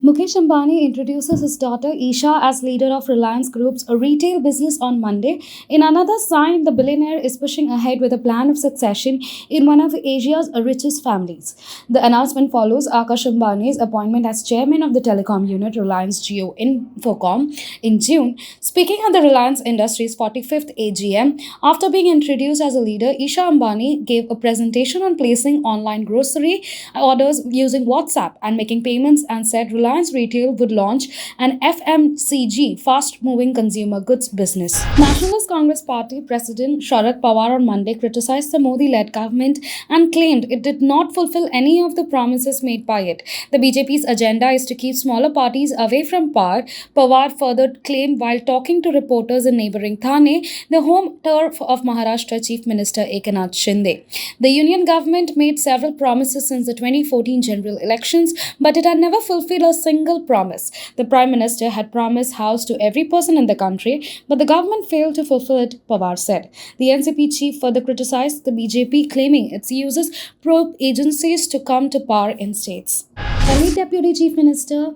Mukesh Ambani introduces his daughter Isha as leader of Reliance Group's retail business on Monday. In another sign, the billionaire is pushing ahead with a plan of succession in one of Asia's richest families. The announcement follows Akash Ambani's appointment as chairman of the telecom unit Reliance Jio Infocom in June. Speaking at the Reliance Industries 45th AGM, after being introduced as a leader, Isha Ambani gave a presentation on placing online grocery orders using WhatsApp and making payments and said Reliance Retail would launch an FMCG, fast moving consumer goods business. Nationalist Congress Party President Sharad Pawar on Monday criticized the Modi led government and claimed it did not fulfill any of the promises made by it. The BJP's agenda is to keep smaller parties away from power, Pawar further claimed while talking to reporters in neighbouring Thane, the home turf of Maharashtra Chief Minister Eknath Shinde. The union government made several promises since the 2014 general elections, but it had never fulfilled a single promise. The Prime Minister had promised house to every person in the country, but the government failed to fulfill it, Pawar said. The NCP chief further criticized the BJP, claiming it uses probe agencies to come to power in states. Delhi Deputy Chief Minister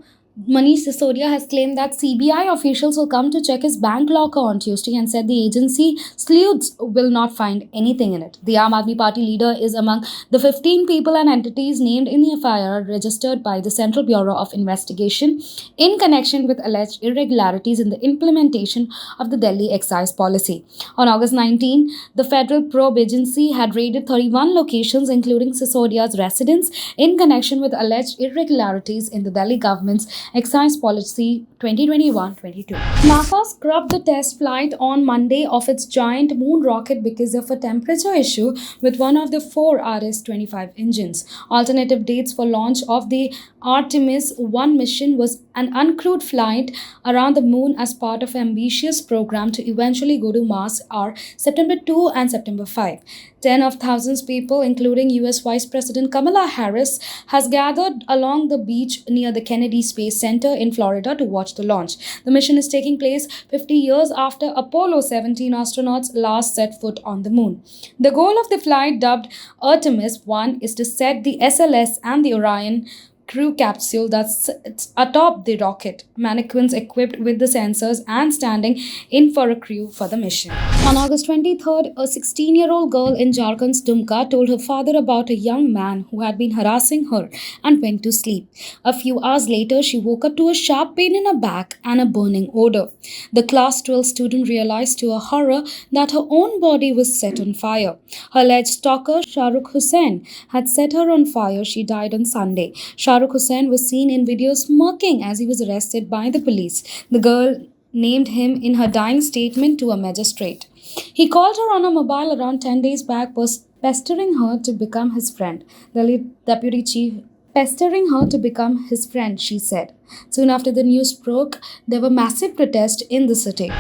Manish Sisodia has claimed that CBI officials will come to check his bank locker on Tuesday and said the agency sleuths will not find anything in it. The Aam Aadmi Party leader is among the 15 people and entities named in the FIR registered by the Central Bureau of Investigation in connection with alleged irregularities in the implementation of the Delhi excise policy. On August 19, the Federal Probe Agency had raided 31 locations, including Sisodia's residence, in connection with alleged irregularities in the Delhi government's Excise Policy 2021-22. NASA scrubbed the test flight on Monday of its giant moon rocket because of a temperature issue with one of the four RS-25 engines. Alternative dates for launch of the Artemis 1 mission was an uncrewed flight around the moon as part of an ambitious program to eventually go to Mars are September 2 and September 5. Tens of thousands of people, including US Vice President Kamala Harris, has gathered along the beach near the Kennedy Space Center in Florida to watch the launch. The mission is taking place 50 years after Apollo 17 astronauts last set foot on the moon. The goal of the flight, dubbed Artemis 1, is to set the SLS and the Orion crew capsule that sits atop the rocket, mannequins equipped with the sensors and standing in for a crew for the mission. On August 23rd, a 16-year-old girl in Jharkhand Dumka told her father about a young man who had been harassing her and went to sleep. A few hours later, she woke up to a sharp pain in her back and a burning odor. The class 12 student realized to her horror that her own body was set on fire. Her alleged stalker, Shahrukh Hussain, had set her on fire. She died on Sunday. Shahrukh Hussain was seen in video smirking as he was arrested by the police. The girl named him in her dying statement to a magistrate. He called her on a mobile around 10 days back, was pestering her to become his friend. The lead deputy chief pestering her to become his friend, she said. Soon after the news broke, there were massive protests in the city.